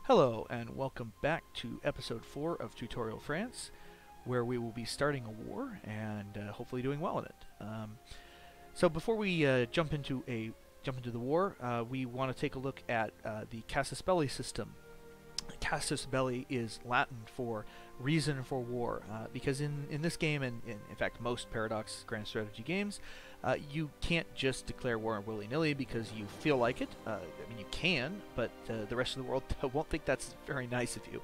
Hello and welcome back to episode 4 of Tutorial France, where we will be starting a war and hopefully doing well in it. So before we jump into the war, we want to take a look at the Casus Belli system. Casus Belli is Latin for reason for war, because in this game, and in fact most Paradox grand strategy games, you can't just declare war willy-nilly because you feel like it. I mean, you can, but the rest of the world won't think that's very nice of you.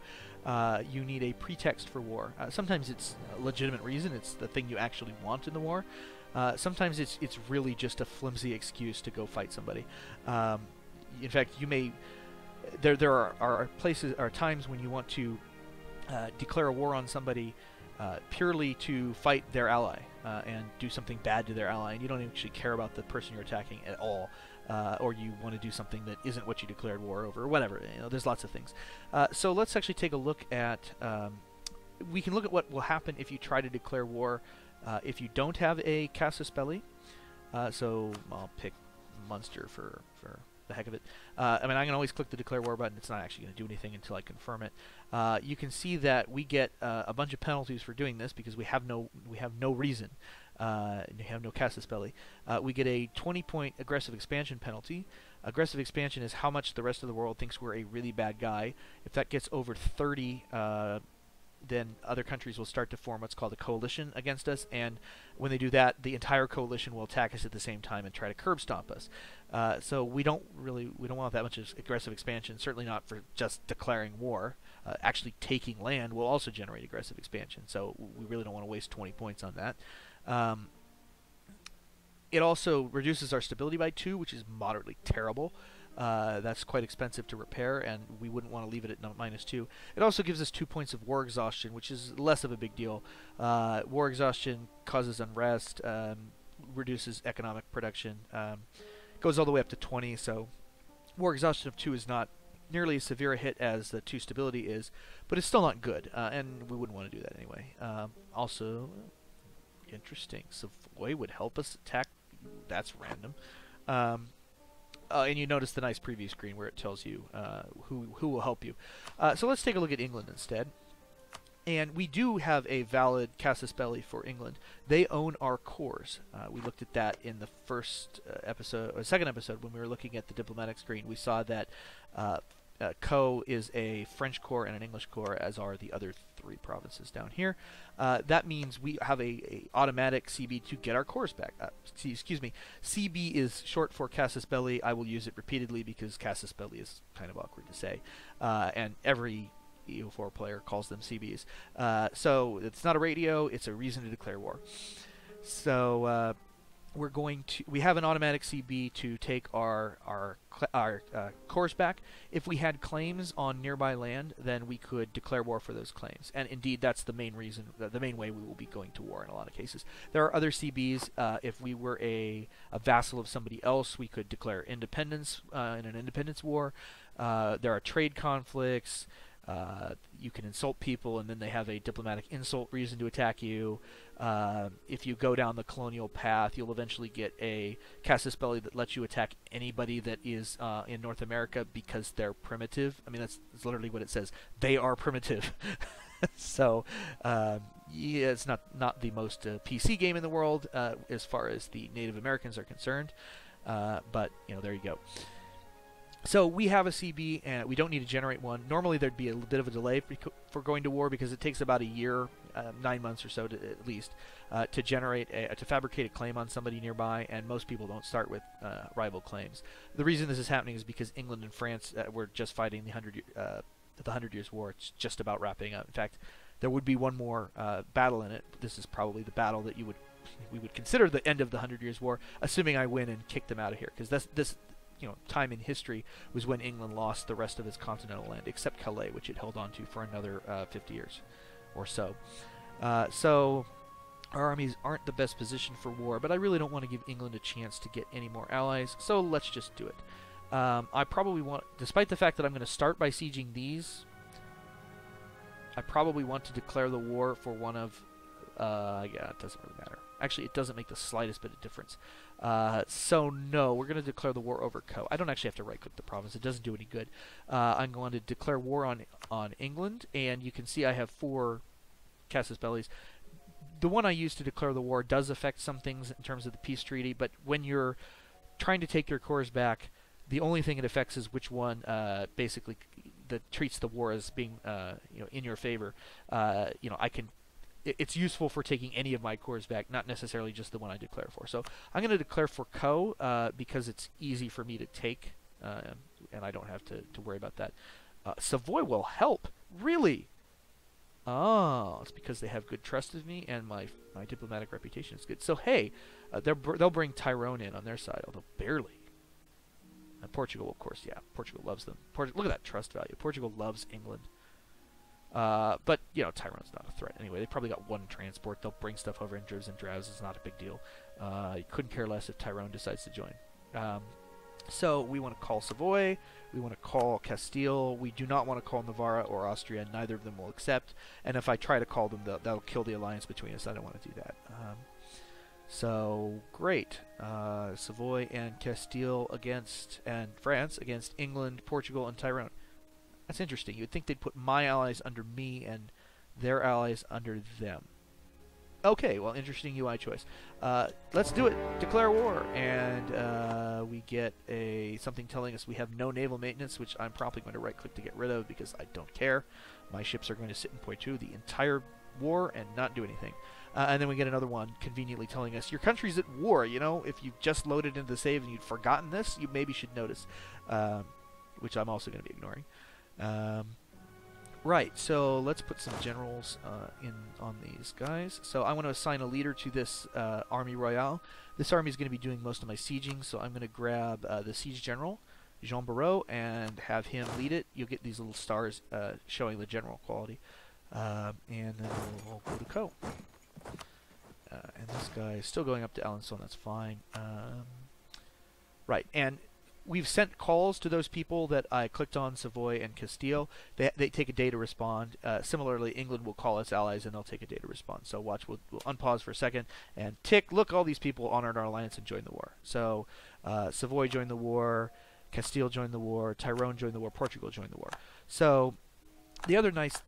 You need a pretext for war. Sometimes it's a legitimate reason, it's the thing you actually want in the war. Sometimes it's really just a flimsy excuse to go fight somebody. In fact, you may... There are times when you want to declare a war on somebody purely to fight their ally and do something bad to their ally, and you don't actually care about the person you're attacking at all, or you want to do something that isn't what you declared war over, or whatever. You know, there's lots of things. So let's actually take a look at. We can look at what will happen if you try to declare war if you don't have a Casus Belli. So I'll pick Munster for the heck of it. I mean, I can always click the declare war button. It's not actually going to do anything until I confirm it. You can see that we get a bunch of penalties for doing this because we have no reason. We have no Casus Belli. We get a 20-point aggressive expansion penalty. Aggressive expansion is how much the rest of the world thinks we're a really bad guy. If that gets over 30, then other countries will start to form what's called a coalition against us, and when they do that, the entire coalition will attack us at the same time and try to curb stomp us. So we don't want that much aggressive expansion. Certainly not for just declaring war. Actually, taking land will also generate aggressive expansion. So we really don't want to waste 20 points on that. It also reduces our stability by 2, which is moderately terrible. That's quite expensive to repair, and we wouldn't want to leave it at -2. It also gives us 2 points of war exhaustion, which is less of a big deal. War exhaustion causes unrest, reduces economic production, goes all the way up to 20, so war exhaustion of 2 is not nearly as severe a hit as the 2 stability is, but it's still not good, and we wouldn't want to do that anyway. Also, interesting, Savoy would help us attack. That's random. And you notice the nice preview screen where it tells you who will help you. So let's take a look at England instead. And we do have a valid Casus Belli for England. They own our cores. We looked at that in the second episode when we were looking at the diplomatic screen. We saw that Co is a French corps and an English corps, as are the other 3 provinces down here. That means we have a automatic CB to get our cores back. Excuse me. CB is short for Casus Belli. I will use it repeatedly because Casus Belli is kind of awkward to say, and every EU4 player calls them CBs. So it's not a radio; it's a reason to declare war. So we have an automatic CB to take our cores back. If we had claims on nearby land, then we could declare war for those claims. And indeed, that's the main reason, the main way we will be going to war in a lot of cases. There are other CBs. If we were a vassal of somebody else, we could declare independence in an independence war. There are trade conflicts. You can insult people, and then they have a diplomatic insult reason to attack you. If you go down the colonial path, you'll eventually get a Casus Belli that lets you attack anybody that is in North America because they're primitive. I mean, that's literally what it says. They are primitive. So, yeah, it's not the most PC game in the world as far as the Native Americans are concerned. But, you know, there you go. So we have a CB, and we don't need to generate one. Normally there'd be a bit of a delay for going to war because it takes about a year, 9 months or so at least, to fabricate a claim on somebody nearby, and most people don't start with rival claims. The reason this is happening is because England and France were just fighting the 100 Years' War. It's just about wrapping up. In fact, there would be one more battle in it. This is probably the battle that we would consider the end of the 100 Years' War, assuming I win and kick them out of here, because this time in history was when England lost the rest of its continental land, except Calais, which it held on to for another 50 years or so. So our armies aren't the best position for war, but I really don't want to give England a chance to get any more allies, so let's just do it. I probably want, despite the fact that I'm going to start by sieging these, I probably want to declare the war for one of, yeah, it doesn't really matter. Actually, it doesn't make the slightest bit of difference. So no, we're going to declare the war over Co. I don't actually have to right-click the province. It doesn't do any good. I'm going to declare war on England, and you can see I have 4 Casus Bellis. The one I use to declare the war does affect some things in terms of the peace treaty, but when you're trying to take your cores back, the only thing it affects is which one basically that treats the war as being in your favor. I can. It's useful for taking any of my cores back, not necessarily just the one I declare for. So I'm going to declare for Co because it's easy for me to take, and I don't have to worry about that. Savoy will help, really. Oh, it's because they have good trust of me, and my diplomatic reputation is good. So hey, they'll bring Tyrone in on their side, although barely. And Portugal, of course, yeah, Portugal loves them. Look at that trust value. Portugal loves England. But Tyrone's not a threat anyway. They probably got 1 transport. They'll bring stuff over in dribs and drabs. It's not a big deal. You couldn't care less if Tyrone decides to join. So we want to call Savoy. We want to call Castille. We do not want to call Navarra or Austria. Neither of them will accept. And if I try to call them, that'll kill the alliance between us. I don't want to do that. So great. Savoy and Castille and France against England, Portugal, and Tyrone. That's interesting. You'd think they'd put my allies under me and their allies under them. Okay, well, interesting UI choice. Let's do it. Declare war. And we get something telling us we have no naval maintenance, which I'm probably going to right-click to get rid of because I don't care. My ships are going to sit in Poitou the entire war and not do anything. And then we get another one conveniently telling us, your country's at war. If you just loaded into the save and you'd forgotten this, you maybe should notice, which I'm also going to be ignoring. Right, so let's put some generals on these guys. So I want to assign a leader to this Army Royale. This army is going to be doing most of my sieging, so I'm going to grab the siege general, Jean Barreau, and have him lead it. You'll get these little stars showing the general quality. And then we'll go to Co. And this guy is still going up to Alençon, that's fine. Right, and we've sent calls to those people that I clicked on, Savoy and Castille. They take a day to respond. Similarly, England will call its allies and they'll take a day to respond. So watch, we'll unpause for a second and tick. Look, all these people honored our alliance and joined the war. So Savoy joined the war, Castille joined the war, Tyrone joined the war, Portugal joined the war. So the other nice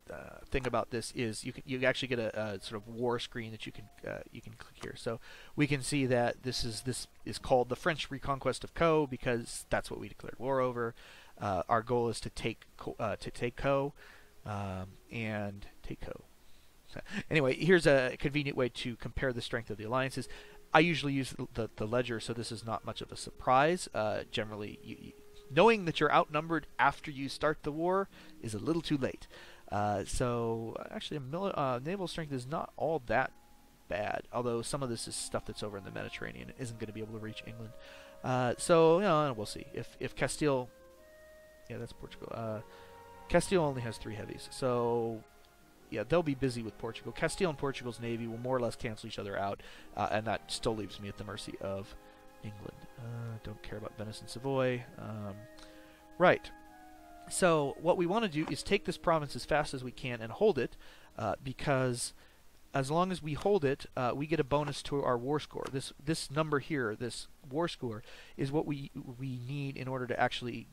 thing about this is you actually get a sort of war screen that you can click here. So we can see that this is called the French Reconquest of Co because that's what we declared war over. Our goal is to take Co and take Co. So anyway, here's a convenient way to compare the strength of the alliances. I usually use the ledger, so this is not much of a surprise. Generally, knowing that you're outnumbered after you start the war is a little too late. So actually, naval strength is not all that bad, although some of this is stuff that's over in the Mediterranean and isn't going to be able to reach England. So we'll see. If Castille, yeah, that's Portugal. Castille only has 3 heavies, so yeah, they'll be busy with Portugal. Castille and Portugal's navy will more or less cancel each other out, and that still leaves me at the mercy of England. Don't care about Venice and Savoy. Right. So what we want to do is take this province as fast as we can and hold it, because as long as we hold it, we get a bonus to our war score. This number here, this war score, is what we need in order to actually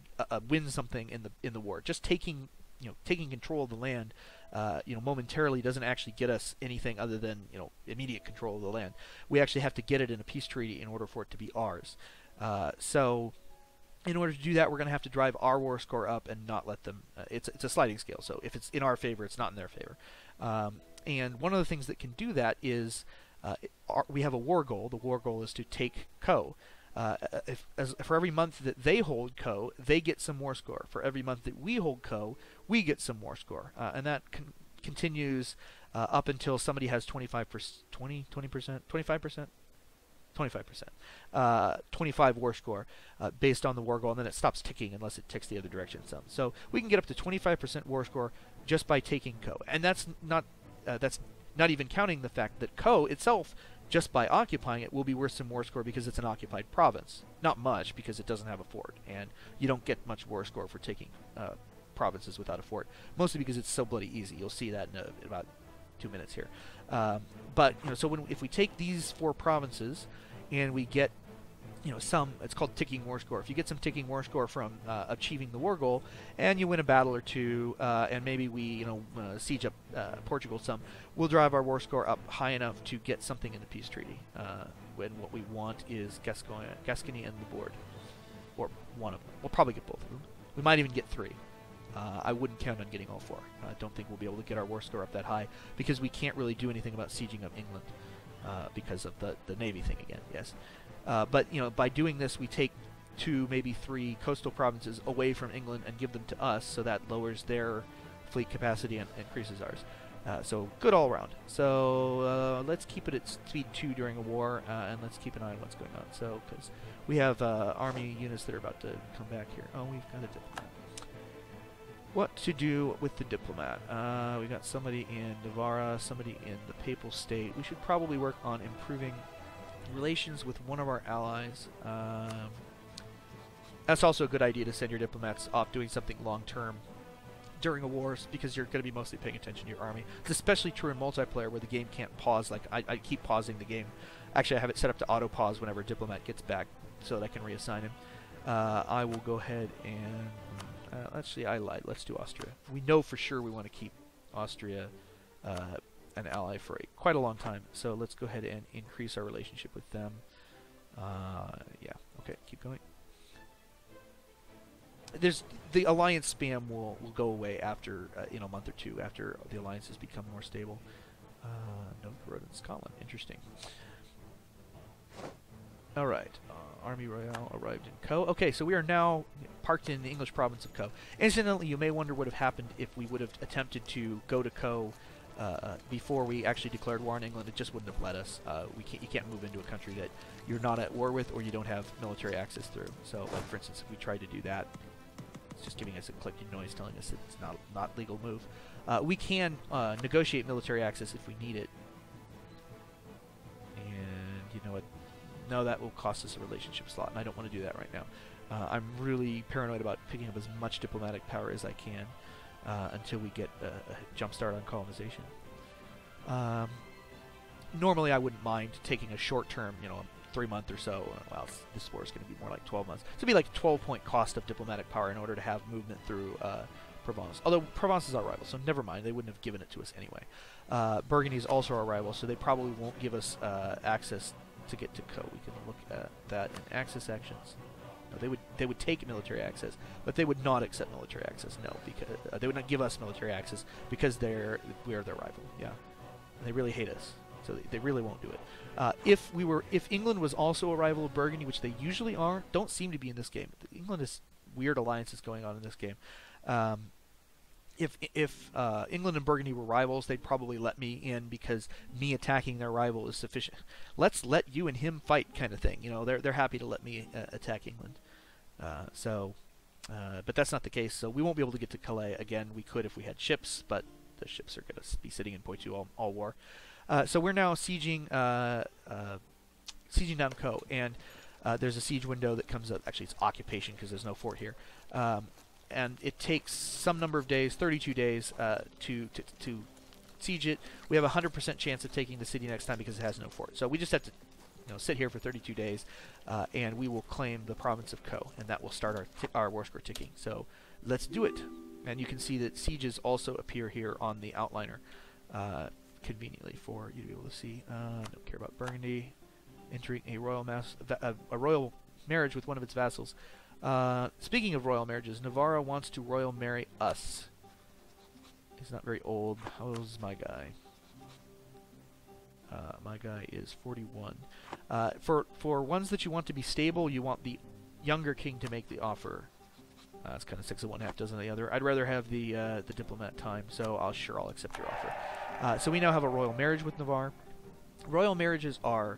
win something in the war. Just taking control of the land, momentarily doesn't actually get us anything other than immediate control of the land. We actually have to get it in a peace treaty in order for it to be ours. So in order to do that, we're going to have to drive our war score up and not let them. It's a sliding scale. So if it's in our favor, it's not in their favor. And one of the things that can do that is we have a war goal. The war goal is to take Co. For every month that they hold Co, they get some more score. For every month that we hold Co, we get some more score. And that continues up until somebody has 25 war score based on the war goal, and then it stops ticking unless it ticks the other direction some. So we can get up to 25% war score just by taking Co. And that's not even counting the fact that Co itself, just by occupying it, will be worth some war score because it's an occupied province. Not much, because it doesn't have a fort, and you don't get much war score for taking provinces without a fort, mostly because it's so bloody easy. You'll see that in about 2 minutes here. But so if we take these 4 provinces and we get you know, it's called ticking war score. If you get some ticking war score from achieving the war goal, and you win a battle or two, and maybe we, you know, siege up Portugal some, we'll drive our war score up high enough to get something in the peace treaty. When what we want is Gascony and the board, or one of them. We'll probably get both of them. We might even get 3. I wouldn't count on getting all 4. I don't think we'll be able to get our war score up that high because we can't really do anything about sieging up England because of the navy thing again. Yes. But you know, by doing this, we take 2, maybe 3 coastal provinces away from England and give them to us, so that lowers their fleet capacity and increases ours. So good all around. So let's keep it at speed 2 during a war, and let's keep an eye on what's going on. So because we have army units that are about to come back here. Oh, we've got a diplomat. What to do with the diplomat? We got somebody in Navarra, somebody in the Papal State. We should probably work on improving relations with one of our allies. That's also a good idea to send your diplomats off doing something long-term during a war, because you're going to be mostly paying attention to your army. It's especially true in multiplayer where the game can't pause. Like, I keep pausing the game. Actually, I have it set up to auto-pause whenever a diplomat gets back so that I can reassign him. I will go ahead and... actually, I lied. Let's do Austria. We know for sure we want to keep Austria an ally for quite a long time, so let's go ahead and increase our relationship with them. Yeah, okay, keep going. There's the alliance spam will go away after you know, a month or 2 after the alliances become more stable. Novgorod in Scotland, interesting. All right, Army Royale arrived in Co. Okay, so we are now parked in the English province of Co. Incidentally, you may wonder what would have happened if we would have attempted to go to Co. Before we actually declared war on England. It just wouldn't have let us. You can't move into a country that you're not at war with or you don't have military access through. So, like for instance, if we tried to do that, it's just giving us a clicking noise telling us it's not legal move. We can negotiate military access if we need it. And you know what? No, that will cost us a relationship slot, and I don't want to do that right now. I'm really paranoid about picking up as much diplomatic power as I can until we get a jump start on colonization. Normally, I wouldn't mind taking a short-term, you know, 3-month or so. Well, this war is going to be more like 12 months. So it'd be like a 12-point cost of diplomatic power in order to have movement through Provence. Although Provence is our rival, so never mind. They wouldn't have given it to us anyway. Burgundy is also our rival, so they probably won't give us access to get to Co. We can look at that in access actions. No, they would take military access, but they would not accept military access. No, because they would not give us military access because we are their rival. Yeah, and they really hate us, so they really won't do it. If England was also a rival of Burgundy, which they usually aren't, don't seem to be in this game. England has weird alliances going on in this game. If England and Burgundy were rivals, they'd probably let me in because me attacking their rival is sufficient. Let's let you and him fight, kind of thing. You know, they're happy to let me attack England. But that's not the case. So we won't be able to get to Calais again. We could if we had ships, but the ships are going to be sitting in Poitou all war. So we're now sieging down Co. And there's a siege window that comes up. Actually, it's occupation because there's no fort here. And it takes some number of days, 32 days, to siege it. We have a 100% chance of taking the city next time because it has no fort. So we just have to, you know, sit here for 32 days, and we will claim the province of Co. And that will start our war score ticking. So let's do it. And you can see that sieges also appear here on the outliner, conveniently for you to be able to see. Don't care about Burgundy entering a royal marriage with one of its vassals. Speaking of royal marriages, Navarra wants to royal marry us. He's not very old. How old is my guy? My guy is 41. For ones that you want to be stable, you want the younger king to make the offer. It's kind of 6 of one, half dozen of the other. I'd rather have the diplomat time, so I'll accept your offer. So we now have a royal marriage with Navarre. Royal marriages are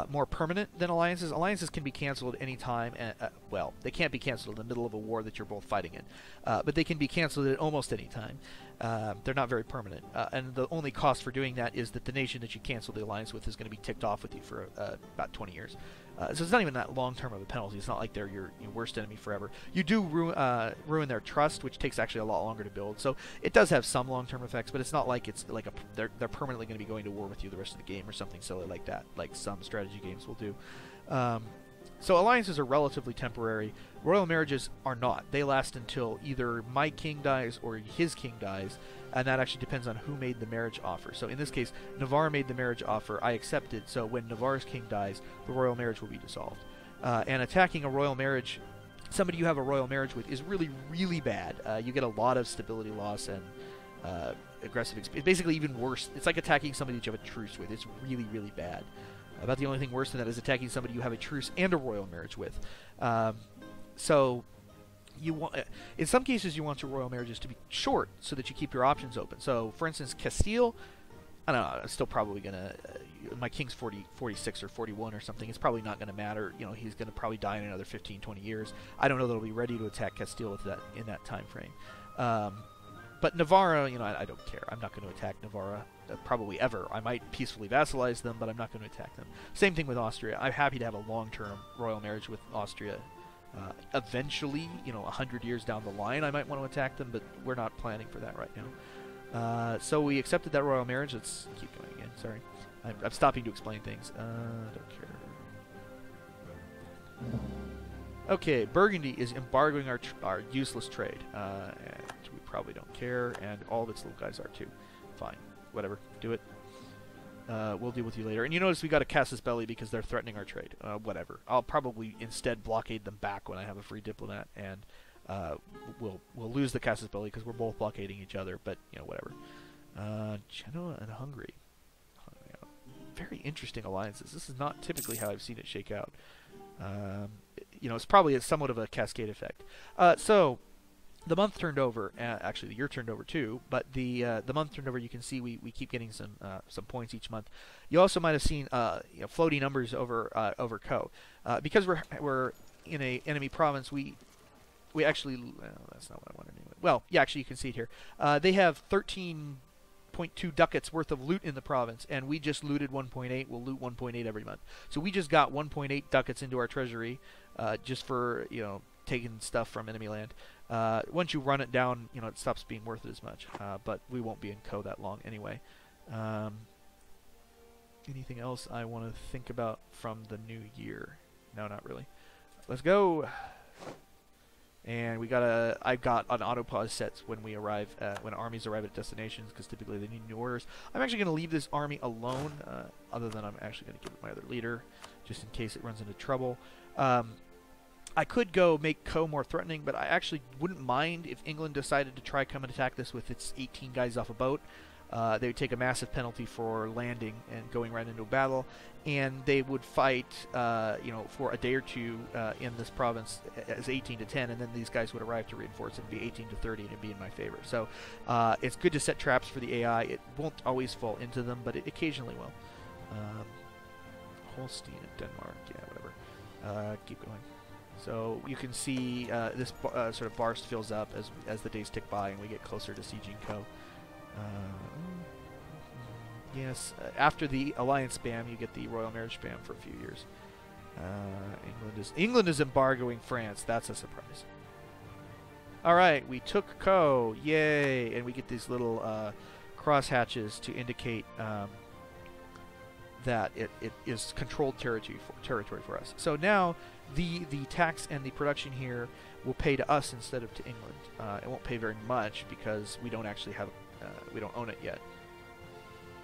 more permanent than alliances. Alliances can be canceled at any time. Well, they can't be canceled in the middle of a war that you're both fighting in, but they can be canceled at almost any time. They're not very permanent, and the only cost for doing that is that the nation that you cancel the alliance with is going to be ticked off with you for about 20 years. So it's not even that long-term of a penalty. It's not like they're your worst enemy forever. You do ruin their trust, which takes actually a lot longer to build. So it does have some long-term effects, but it's not like it's like they're permanently going to be going to war with you the rest of the game or something silly like that, like some strategy games will do. So alliances are relatively temporary. Royal marriages are not. They last until either my king dies or his king dies, and that actually depends on who made the marriage offer. So in this case, Navarre made the marriage offer. I accepted. So when Navarre's king dies, the royal marriage will be dissolved. And attacking a royal marriage, somebody you have a royal marriage with, is really, really bad. You get a lot of stability loss and aggressive experience. Basically, even worse. It's like attacking somebody that you have a truce with. It's really, really bad. About the only thing worse than that is attacking somebody you have a truce and a royal marriage with. So you want, in some cases, you want your royal marriages to be short so that you keep your options open. So, for instance, Castille, I don't know, I'm still probably gonna. My king's 46 or 41 or something. It's probably not going to matter. You know, he's going to probably die in another 15, 20 years. I don't know that I'll be ready to attack Castille with that in that time frame. But Navarre, you know, I don't care. I'm not going to attack Navarre probably ever. I might peacefully vassalize them, but I'm not going to attack them. Same thing with Austria. I'm happy to have a long-term royal marriage with Austria. Eventually, you know, 100 years down the line, I might want to attack them, but we're not planning for that right now. So we accepted that royal marriage. Let's keep going again. Sorry. I'm stopping to explain things. Don't care. Okay, Burgundy is embargoing our useless trade. And we probably don't care, and all of its little guys are too. Fine. Whatever. Do it. We'll deal with you later. And you notice we got a Casus Belli because they're threatening our trade. Whatever. I'll probably instead blockade them back when I have a free diplomat, and we'll lose the Casus Belli because we're both blockading each other, but, you know, whatever. Genoa and Hungary. Very interesting alliances. This is not typically how I've seen it shake out. You know, it's probably somewhat of a cascade effect. So the month turned over. Actually, the year turned over too. But the month turned over. You can see we keep getting some points each month. You also might have seen you know, floating numbers over over Co. Because we're in a enemy province. We actually, well, that's not what I wanted anyway. Well, yeah, actually you can see it here. They have 13.2 ducats worth of loot in the province, and we just looted 1.8. We'll loot 1.8 every month. So we just got 1.8 ducats into our treasury, just for, you know, taking stuff from enemy land. Once you run it down, you know, it stops being worth it as much. But we won't be in Co that long anyway. Anything else I want to think about from the new year? No, not really. Let's go. And we got I got an auto pause set when we arrive, when armies arrive at destinations, because typically they need new orders. I'm actually going to leave this army alone, other than I'm actually going to give it my other leader, just in case it runs into trouble. I could go make Co more threatening, but I actually wouldn't mind if England decided to try come and attack this with its 18 guys off a boat. They would take a massive penalty for landing and going right into a battle, and they would fight, you know, for a day or two in this province as 18 to 10, and then these guys would arrive to reinforce and be 18 to 30, and it'd be in my favor. So it's good to set traps for the AI. It won't always fall into them, but it occasionally will. Holstein and Denmark, yeah, whatever. Keep going. So you can see this sort of bar fills up as the days tick by and we get closer to sieging Co. Yes, after the alliance spam, you get the royal marriage spam for a few years. England is embargoing France. That's a surprise. All right, we took Co. Yay! And we get these little cross hatches to indicate that it is controlled territory for us. So now the tax and the production here will pay to us instead of to England. It won't pay very much because we don't actually have we don't own it yet.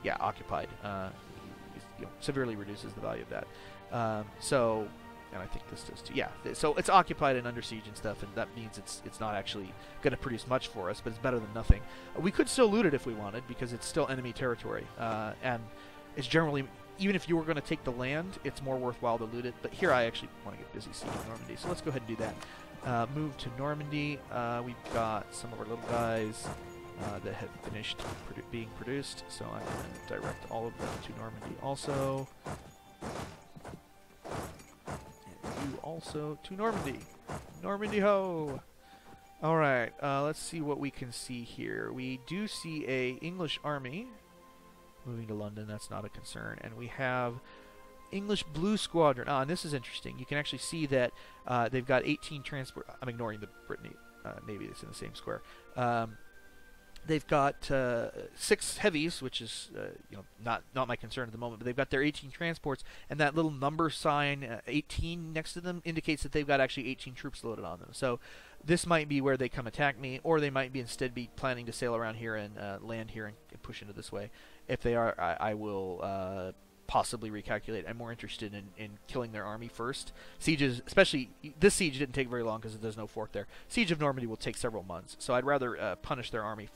Yeah, occupied. You know, severely reduces the value of that. So, and I think this does too. Yeah, so it's occupied and under siege and stuff, and that means it's not actually going to produce much for us, but it's better than nothing. We could still loot it if we wanted because it's still enemy territory, and it's generally, even if you were going to take the land, it's more worthwhile to loot it. But here I actually want to get busy sieging Normandy, so let's go ahead and do that. Move to Normandy. We've got some of our little guys that have finished being produced, so I'm going to direct all of them to Normandy also. And you also to Normandy. Normandy ho! Alright, let's see what we can see here. We do see a English army moving to London. That's not a concern. And we have English Blue Squadron. And this is interesting. You can actually see that they've got 18 transport. I'm ignoring the Brittany Navy that's in the same square. They've got 6 heavies, which is not my concern at the moment. But they've got their 18 transports, and that little number sign 18 next to them indicates that they've got actually 18 troops loaded on them. So this might be where they come attack me, or they might be instead be planning to sail around here and land here and push into this way. If they are, I will possibly recalculate. I'm more interested in killing their army first. Sieges, especially this siege, didn't take very long because there's no fort there. Siege of Normandy will take several months, so I'd rather punish their army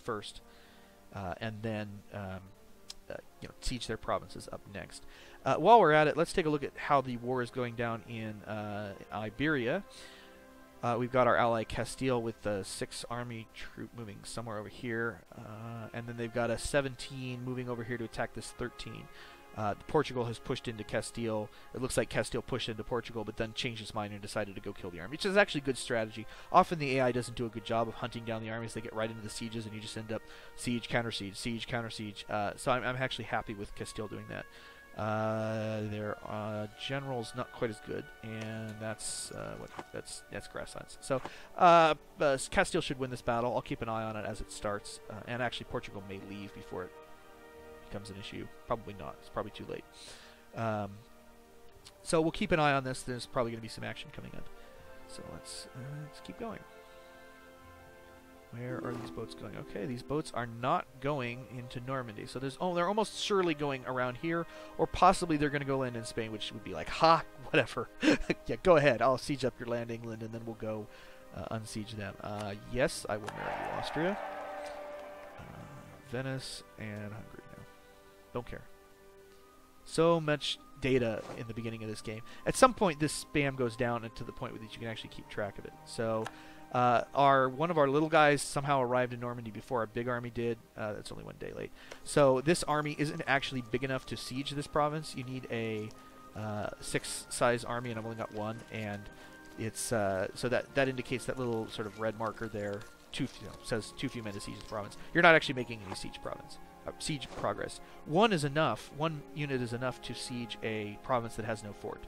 first, and then siege their provinces up next. While we're at it, let's take a look at how the war is going down in Iberia. We've got our ally Castille with the 6 army troop moving somewhere over here, and then they've got a 17 moving over here to attack this 13. Portugal has pushed into Castille. It looks like Castille pushed into Portugal, but then changed his mind and decided to go kill the army, which is actually good strategy. Often the AI doesn't do a good job of hunting down the armies. They get right into the sieges, and you just end up siege, counter siege, siege, counter siege. So I'm actually happy with Castille doing that. Their general's not quite as good, and that's grasslands. So Castile should win this battle. I'll keep an eye on it as it starts, and actually Portugal may leave before it becomes an issue. Probably not. It's probably too late. So we'll keep an eye on this. There's probably going to be some action coming in. So let's keep going. Where are these boats going? Okay, these boats are not going into Normandy. So they're almost surely going around here, or possibly they're going to go land in Spain, which would be like, ha, whatever. Yeah, go ahead. I'll siege up your land, England, and then we'll go unsiege them. Yes, I will marry you, Austria. Venice and Hungary. No, don't care. So much data in the beginning of this game. At some point, this spam goes down to the point that you can actually keep track of it. So one of our little guys somehow arrived in Normandy before our big army did. That's only 1 day late. So this army isn't actually big enough to siege this province. You need a 6-size army, and I've only got 1. And it's so that indicates that little sort of red marker there. Says too few men to siege the province. You're not actually making any siege progress. 1 is enough. 1 unit is enough to siege a province that has no fort.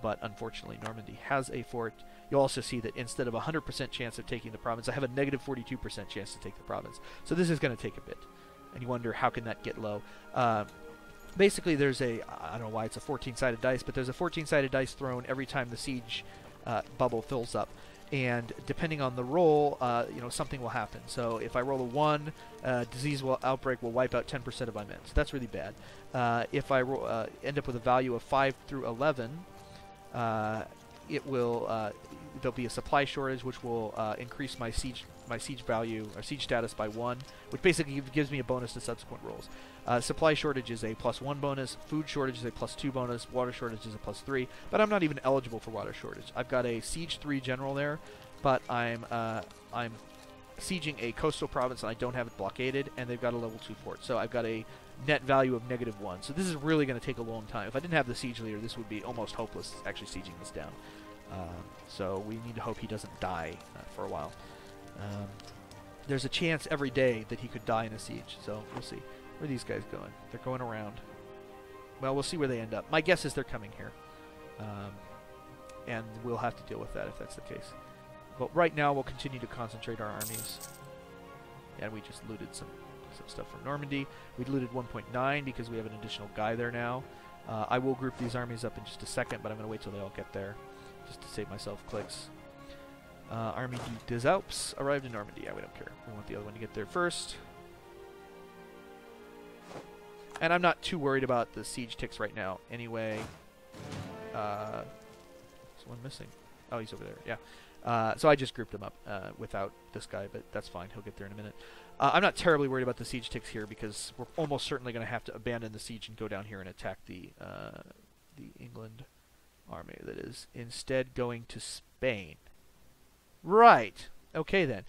But unfortunately, Normandy has a fort. You'll also see that instead of a 100% chance of taking the province, I have a negative 42% chance to take the province. So this is going to take a bit. And you wonder, how can that get low? Basically, there's I don't know why it's a 14-sided dice, but there's a 14-sided dice thrown every time the siege bubble fills up. And depending on the roll, something will happen. So if I roll a 1, disease outbreak will wipe out 10% of my men. So that's really bad. If I end up with a value of 5 through 11, it will there'll be a supply shortage, which will increase my siege value or siege status by 1, which basically gives me a bonus to subsequent rolls. Supply shortage is a +1 bonus. Food shortage is a +2 bonus. Water shortage is a +3. But I'm not even eligible for water shortage. I've got a siege 3 general there, but I'm sieging a coastal province and I don't have it blockaded, and they've got a level 2 fort. So I've got a net value of -1. So this is really going to take a long time. If I didn't have the siege leader, this would be almost hopeless actually sieging this down. So we need to hope he doesn't die for a while. There's a chance every day that he could die in a siege, so we'll see. Where are these guys going? They're going around. Well, we'll see where they end up. My guess is they're coming here. And we'll have to deal with that if that's the case. But right now, we'll continue to concentrate our armies. And we just looted some stuff from Normandy. We looted 1.9 because we have an additional guy there now. I will group these armies up in just a second, but I'm going to wait till they all get there, just to save myself clicks. Army des Alpes arrived in Normandy. Yeah, we don't care. We want the other one to get there first. And I'm not too worried about the siege ticks right now. Anyway, there's one missing. Oh, he's over there. Yeah. So I just grouped him up without this guy, but that's fine. He'll get there in a minute. I'm not terribly worried about the siege ticks here because we're almost certainly going to have to abandon the siege and go down here and attack the England army that is instead going to Spain. Right. Okay, then.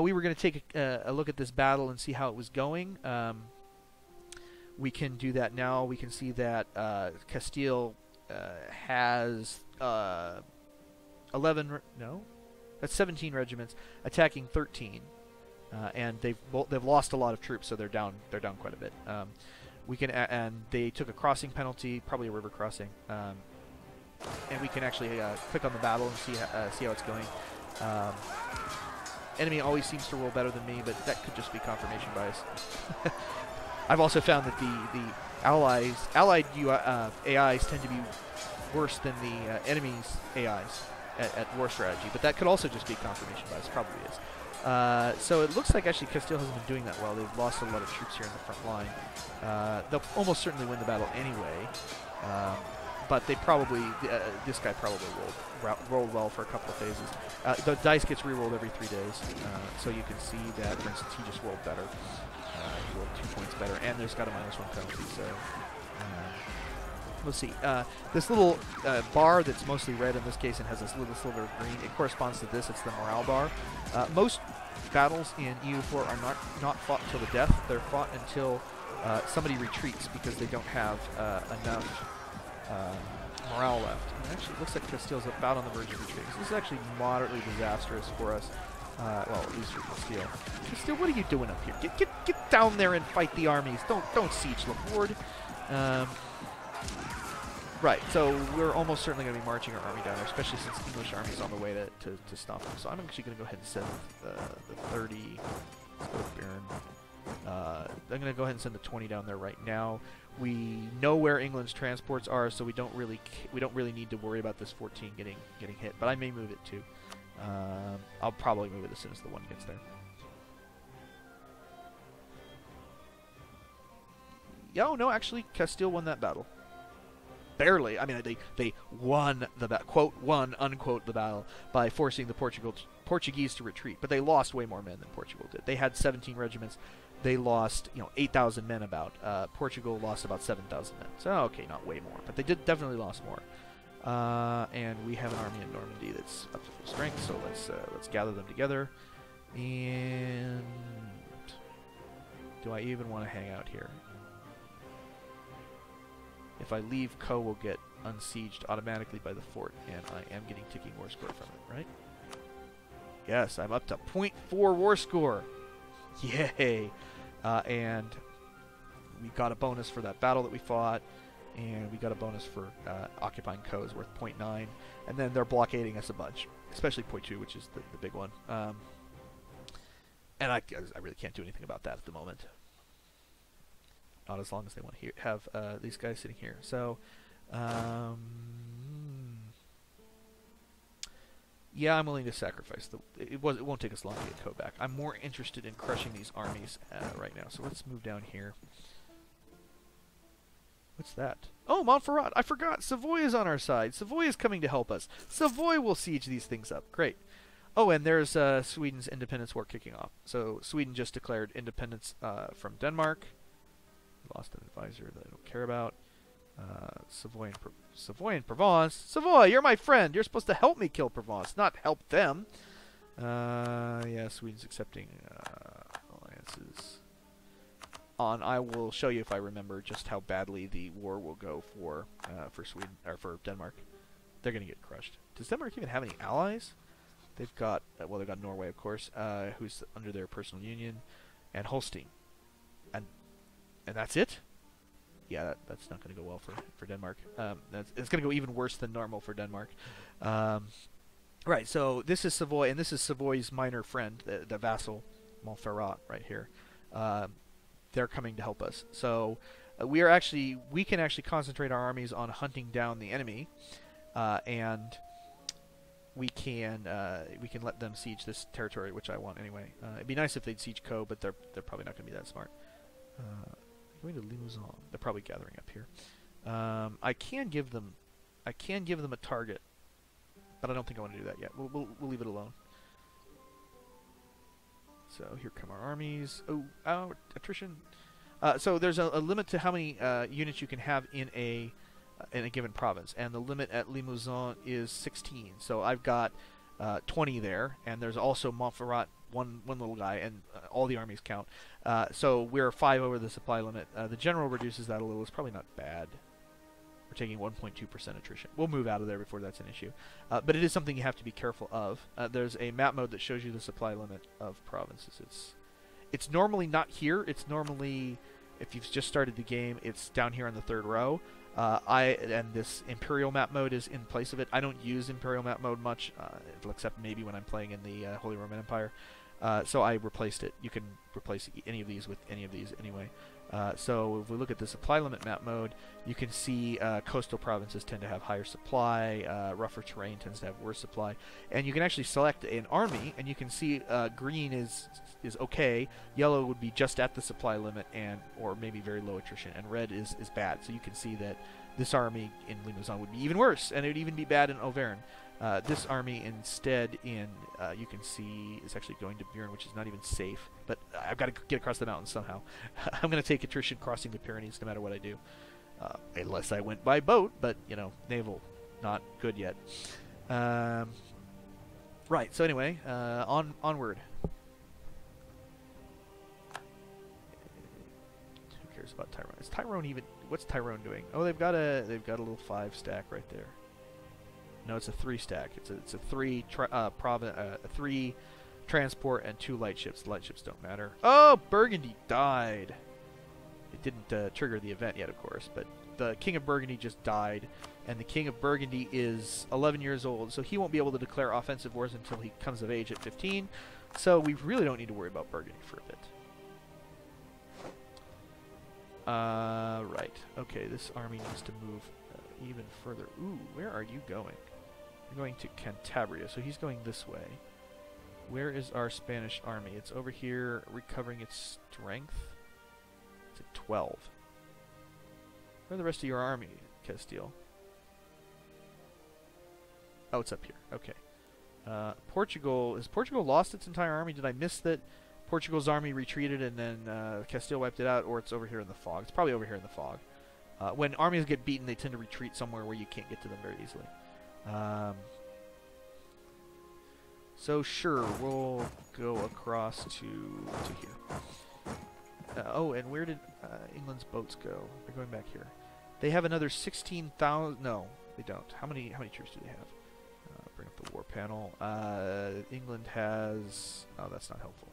We were going to take a look at this battle and see how it was going. We can do that now. We can see that Castile has 17 regiments attacking 13, and they've lost a lot of troops, so they're down quite a bit. We can and they took a crossing penalty, probably a river crossing, and we can actually click on the battle and see how it's going. enemy always seems to roll better than me, but that could just be confirmation bias. I've also found that the allied AIs tend to be worse than the enemy's AIs at war strategy, but that could also just be confirmation bias. Probably is. So it looks like actually Castille hasn't been doing that well. They've lost a lot of troops here in the front line. They'll almost certainly win the battle anyway, but they probably this guy probably rolled well for a couple of phases. The dice gets re-rolled every 3 days, so you can see that, for instance, he just rolled better. He rolled 2 points better, and there's got a -1 penalty, so we'll see. This little bar that's mostly red in this case and has this little sliver of green, it corresponds to this. It's the morale bar. Most battles in EU4 are not fought until the death. They're fought until somebody retreats because they don't have enough morale left. And actually, it looks like Castille's about on the verge of retreating. So this is actually moderately disastrous for us. Well, at least for Castille. Castille, what are you doing up here? Get down there and fight the armies. Don't siege Laporte. Right, so we're almost certainly going to be marching our army down there, especially since the English army is on the way to stop them. So I'm actually going to go ahead and send the 30. Let's go to Baron. I'm going to go ahead and send the 20 down there right now. We know where England's transports are, so we don't really need to worry about this 14 getting hit. But I may move it too. I'll probably move it as soon as the 1 gets there. Oh no, actually, Castille won that battle. Barely. I mean, they won the battle, quote, won, unquote, the battle by forcing the Portuguese to retreat. But they lost way more men than Portugal did. They had 17 regiments. They lost, 8,000 men about. Portugal lost about 7,000 men. So, okay, not way more, but they definitely lost more. And we have an army in Normandy that's up to full strength, so let's gather them together. And do I even want to hang out here? If I leave, Co will get unsieged automatically by the fort, and I am getting ticking war score from it, right? Yes, I'm up to 0.4 war score. Yay! And we got a bonus for that battle that we fought, and we got a bonus for occupying Co is worth 0.9, and then they're blockading us a bunch, especially 0.2, which is the big one. And I really can't do anything about that at the moment. Not as long as they want to have these guys sitting here. So, yeah, I'm willing to sacrifice it won't take us long to get Co back. I'm more interested in crushing these armies right now. So let's move down here. What's that? Oh, Montferrat! I forgot. Savoy is on our side. Savoy is coming to help us. Savoy will siege these things up. Great. Oh, and there's Sweden's independence war kicking off. So Sweden just declared independence from Denmark. Lost an advisor that I don't care about. Savoy and Provence. Savoy, you're my friend. You're supposed to help me kill Provence, not help them. Yeah, Sweden's accepting alliances. I will show you if I remember just how badly the war will go for Sweden or for Denmark. They're gonna get crushed. Does Denmark even have any allies? They've got well, they've got Norway, of course, who's under their personal union, and Holstein. And that's it? Yeah, that's not going to go well for Denmark. It's going to go even worse than normal for Denmark. Right, so this is Savoy, and this is Savoy's minor friend, the vassal, Montferrat, right here. They're coming to help us. So we can actually concentrate our armies on hunting down the enemy, and we can let them siege this territory, which I want anyway. It'd be nice if they'd siege Co, but they're probably not going to be that smart. Going to Limousin. They're probably gathering up here. I can give them a target, but I don't think I want to do that yet. We'll leave it alone. So here come our armies. Oh, attrition. So there's a limit to how many units you can have in a given province, and the limit at Limousin is 16. So I've got 20 there, and there's also Montferrat, one little guy, and all the armies count. So we're 5 over the supply limit. The general reduces that a little. It's probably not bad. We're taking 1.2% attrition. We'll move out of there before that's an issue. But it is something you have to be careful of. There's a map mode that shows you the supply limit of provinces. It's normally not here. It's normally, if you've just started the game, it's down here on the 3rd row. And this Imperial map mode is in place of it. I don't use Imperial map mode much, except maybe when I'm playing in the Holy Roman Empire. So I replaced it. You can replace any of these with any of these anyway. So if we look at the supply limit map mode, you can see coastal provinces tend to have higher supply, rougher terrain tends to have worse supply, and you can actually select an army, and you can see green is okay, yellow would be just at the supply limit, and or maybe very low attrition, and red is bad. So you can see that this army in Limousin would be even worse, and it would even be bad in Auvergne. This army instead in, you can see, is actually going to Buren, which is not even safe. But I've got to get across the mountains somehow. I'm going to take attrition crossing the Pyrenees no matter what I do. Unless I went by boat, but, you know, naval, not good yet. Right, so anyway, onward. Who cares about Tyrone? Is Tyrone even, what's Tyrone doing? Oh, they've got a little 5 stack right there. No, it's a 3 stack. It's a 3 3 transport and 2 light ships. The light ships don't matter. Oh, Burgundy died. It didn't trigger the event yet, of course, but the King of Burgundy just died, and the King of Burgundy is 11 years old, so he won't be able to declare offensive wars until he comes of age at 15. So we really don't need to worry about Burgundy for a bit. Right. Okay, this army needs to move even further. Ooh, where are you going? You're going to Cantabria, so he's going this way. Where is our Spanish army? It's over here, recovering its strength. It's at 12. Where's the rest of your army, Castille? Oh, it's up here. Okay. Portugal. Has Portugal lost its entire army? Did I miss that Portugal's army retreated and then Castile wiped it out, or it's over here in the fog? It's probably over here in the fog. When armies get beaten, they tend to retreat somewhere where you can't get to them very easily. So sure, we'll go across to here. Oh, and where did England's boats go? They're going back here. They have another 16,000. No, they don't. How many troops do they have? Bring up the war panel. England has. Oh, that's not helpful.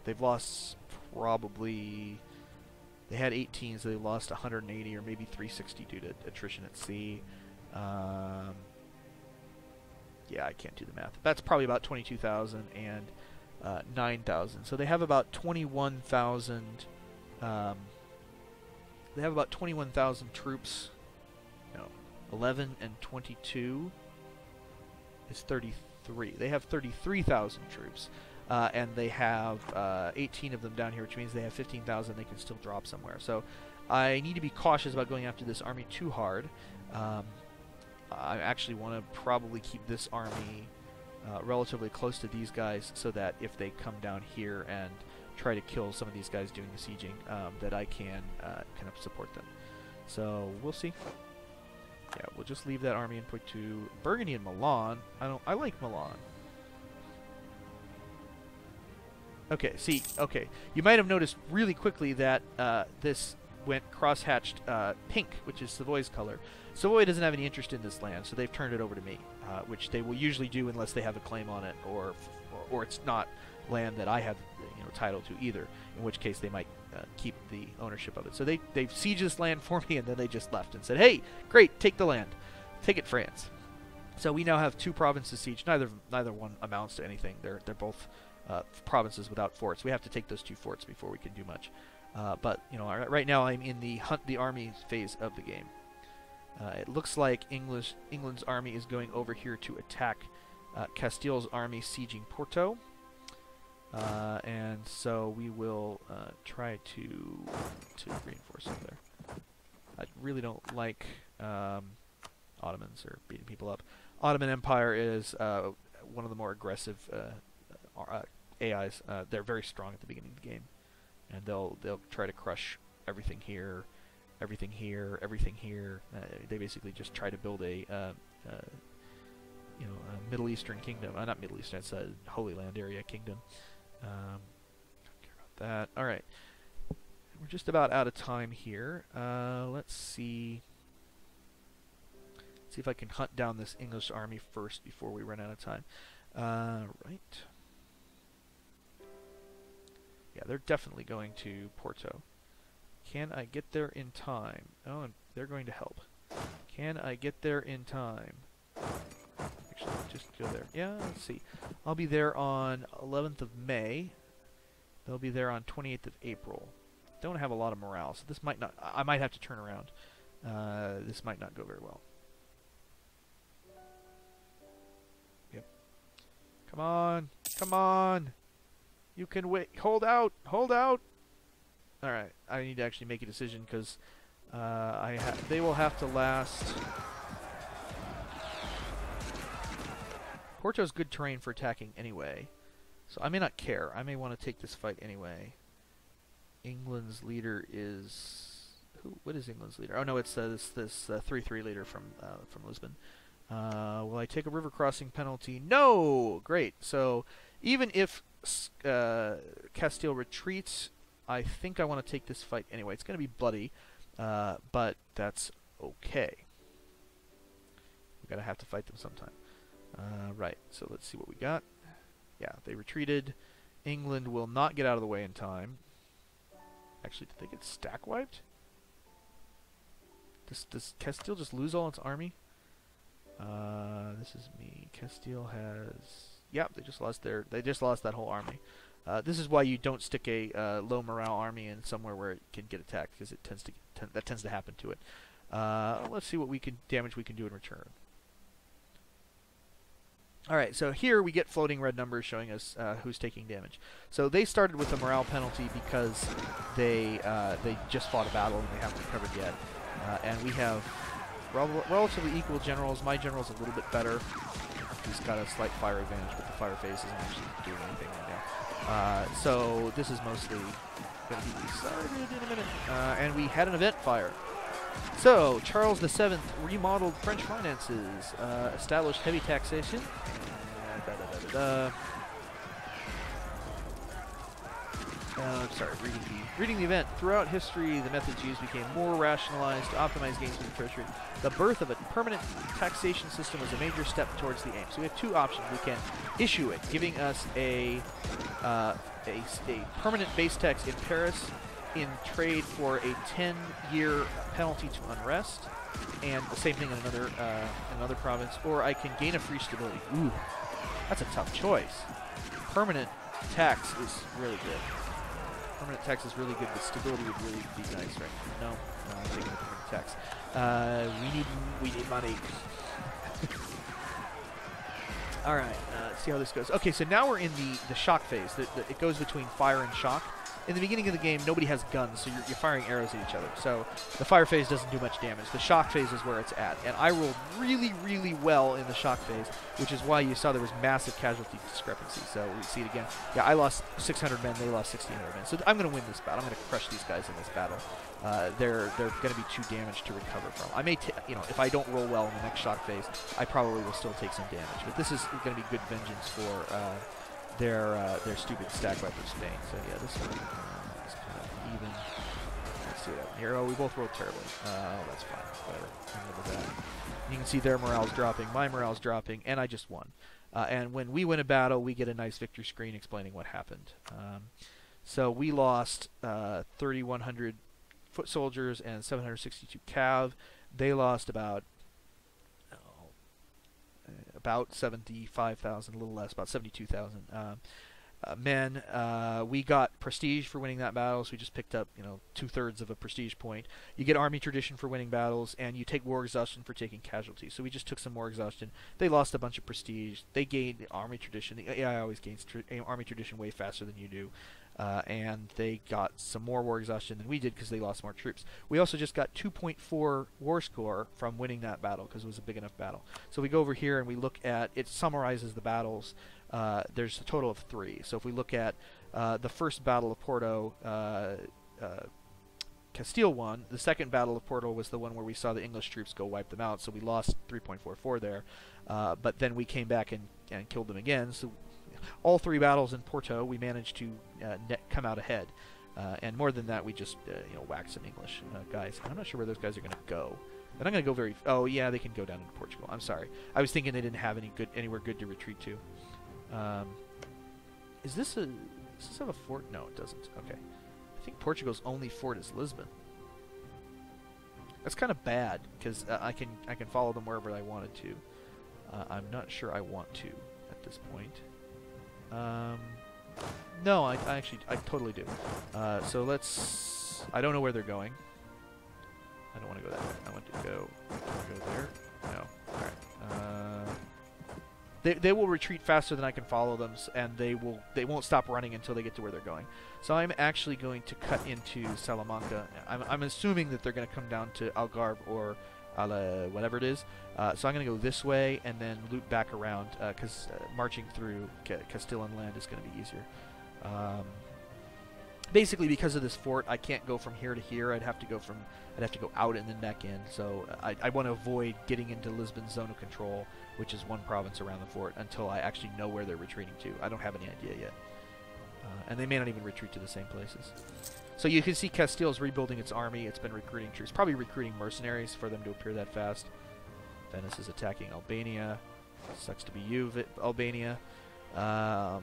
They've lost probably. They had 18, so they lost 180 or maybe 360 due to attrition at sea. Yeah, I can't do the math. That's probably about 22,000 and 9,000. So they have about 21,000. They have about 21,000 troops. No, 11 and 22 is 33. They have 33,000 troops. And they have 18 of them down here, which means they have 15,000 they can still drop somewhere. So I need to be cautious about going after this army too hard. I actually want to probably keep this army relatively close to these guys so that if they come down here and try to kill some of these guys doing the sieging, that I can kind of support them. So we'll see. Yeah, we'll just leave that army and put to Burgundy and Milan. I like Milan. Okay, see, okay. You might have noticed really quickly that this went cross-hatched pink, which is Savoy's color. Savoy doesn't have any interest in this land, so they've turned it over to me, which they will usually do unless they have a claim on it, or it's not land that I have, you know, title to either. In which case they might keep the ownership of it. So they've sieged this land for me, and then they just left and said, "Hey, great, take the land, take it, France." So we now have 2 provinces sieged. Neither one amounts to anything. They're both provinces without forts. We have to take those 2 forts before we can do much. But you know, right now I'm in the hunt the army phase of the game. It looks like England's army is going over here to attack Castille's army sieging Porto, and so we will try to reinforce them there. I really don't like Ottomans or beating people up. Ottoman Empire is one of the more aggressive AIs. They're very strong at the beginning of the game, and they'll try to crush everything here, everything here, everything here. They basically just try to build a you know, a Middle Eastern kingdom. Not Middle Eastern. It's a Holy Land area kingdom. Don't care about that. All right, we're just about out of time here. Let's see. See if I can hunt down this English army first before we run out of time. Right. Yeah, they're definitely going to Porto. Can I get there in time? Oh, and they're going to help. Can I get there in time? Actually, just go there. Yeah, let's see. I'll be there on 11th of May. They'll be there on 28th of April. Don't have a lot of morale, so this might not... I might have to turn around. This might not go very well. Yep. Come on. Come on. You can wait. Hold out. Hold out. Alright. I need to actually make a decision because they will have to last... Porto's good terrain for attacking anyway. So I may not care. I may want to take this fight anyway. England's leader is... What is England's leader? Oh no, it's this 3-3 leader from Lisbon. Will I take a river crossing penalty? No! Great. So even if Castille retreats, I think I want to take this fight anyway. It's going to be bloody, but that's okay. We're going to have to fight them sometime. Right, so let's see what we got. Yeah, they retreated. England will not get out of the way in time. Actually, did they get stack wiped? Does Castille just lose all its army? This is me. Castille has... Yep, they just lost that whole army. This is why you don't stick a low morale army in somewhere where it can get attacked, because it tends to happen to it. Let's see what damage we can do in return. Alright, so here we get floating red numbers showing us who's taking damage. So they started with a morale penalty because they just fought a battle and they haven't recovered yet. And we have relatively equal generals. My general's a little bit better. He's got a slight fire advantage, but the fire phase isn't actually doing anything right now. So this is mostly going to be decided in a minute. And we had an event fire. So, Charles VII remodeled French finances, established heavy taxation. Sorry, reading the event. Throughout history, the methods used became more rationalized to optimize gains for the treasury. The birth of a permanent taxation system was a major step towards the aim. So we have two options. We can issue it, giving us a permanent base tax in Paris in trade for a 10-year penalty to unrest, and the same thing in another province, or I can gain a free stability. Ooh, that's a tough choice. Permanent tax is really good. Permanent tax is really good, but stability would really be nice, right? No, I'm taking the permanent tax. We need money. All right, let's see how this goes. Okay, so now we're in the shock phase. It goes between fire and shock. In the beginning of the game, nobody has guns, so you're firing arrows at each other. So the fire phase doesn't do much damage. The shock phase is where it's at. And I rolled really, really well in the shock phase, which is why you saw there was massive casualty discrepancy. So we see it again. Yeah, I lost 600 men. They lost 1,600 men. So I'm going to win this battle. I'm going to crush these guys in this battle. They're going to be too damaged to recover from. I may, if I don't roll well in the next shock phase, I probably will still take some damage. But this is going to be good vengeance for their stupid stack wiper Spain. So yeah, this one is kind of even. Let's see what happened here. Oh, we both rolled terribly. Oh, that's fine. Whatever. You can see their morale's dropping, my morale's dropping, and I just won. And when we win a battle, we get a nice victory screen explaining what happened. So we lost 3,100 foot soldiers and 762 cav. They lost about 75,000, a little less, about 72,000 men. We got prestige for winning that battle, so we just picked up, 2/3 of a prestige point. You get army tradition for winning battles, and you take war exhaustion for taking casualties. So we just took some war exhaustion. They lost a bunch of prestige. They gained army tradition. The AI always gains army tradition way faster than you do. And they got some more war exhaustion than we did because they lost more troops. We also just got 2.4 war score from winning that battle because it was a big enough battle. So we go over here and we look at, it summarizes the battles. There's a total of 3. So if we look at the first Battle of Porto, Castille won. The second Battle of Porto was the one where we saw the English troops go wipe them out, so we lost 3.44 there. But then we came back and killed them again. So all 3 battles in Porto, we managed to come out ahead. And more than that, we just whacked some English guys. I'm not sure where those guys are going to go. They're not going to go very... Oh, yeah, they can go down into Portugal. I'm sorry. I was thinking they didn't have anywhere good to retreat to. Does this have a fort? No, it doesn't. Okay. I think Portugal's only fort is Lisbon. That's kind of bad, because I can follow them wherever I wanted to. I'm not sure I want to at this point. No, I totally do. So let's... I don't know where they're going. I don't want to go that way. I want to go there. No. Alright. They will retreat faster than I can follow them, and they won't stop running until they get to where they're going. So I'm actually going to cut into Salamanca. I'm assuming that they're going to come down to Algarve or whatever it is. So I'm going to go this way and then loop back around, because marching through Castilian land is going to be easier. Basically, because of this fort, I can't go from here to here. I'd have to go out and then back in. So I want to avoid getting into Lisbon's zone of control, which is one province around the fort, until I actually know where they're retreating to. I don't have any idea yet. And they may not even retreat to the same places. So you can see Castille's rebuilding its army. It's been recruiting troops, probably recruiting mercenaries for them to appear that fast. Venice is attacking Albania. Sucks to be you, Albania. Yeah,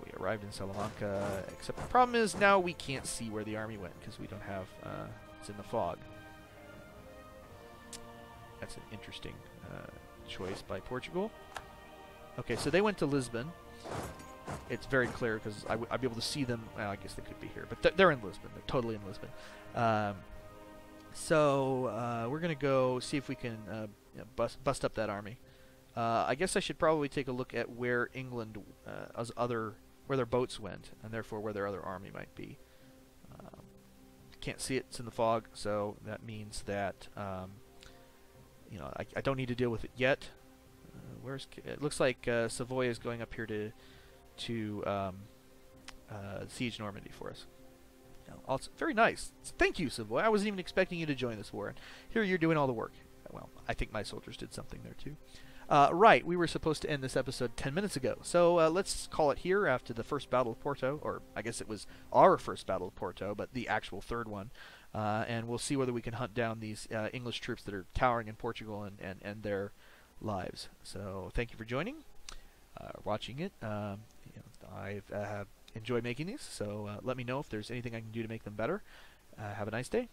we arrived in Salamanca, except the problem is now we can't see where the army went because we don't have, it's in the fog. That's an interesting choice by Portugal. Okay, so they went to Lisbon. It's very clear because I'd be able to see them. Well, I guess they could be here, but they're in Lisbon. They're totally in Lisbon. So we're going to go see if we can bust up that army. I guess I should probably take a look at where England, where their boats went, and therefore where their other army might be. Can't see it; it's in the fog, so that means that you know I don't need to deal with it yet. It looks like Savoy is going up here to siege Normandy for us. Also, very nice. Thank you, Savoy. I wasn't even expecting you to join this war, and here you're doing all the work. Well, I think my soldiers did something there too. Right, we were supposed to end this episode 10 minutes ago, so let's call it here after the first Battle of Porto, or I guess it was our first Battle of Porto, but the actual third one, and we'll see whether we can hunt down these English troops that are towering in Portugal and end their lives. So thank you for joining, watching it. I've enjoyed making these, so let me know if there's anything I can do to make them better. Have a nice day.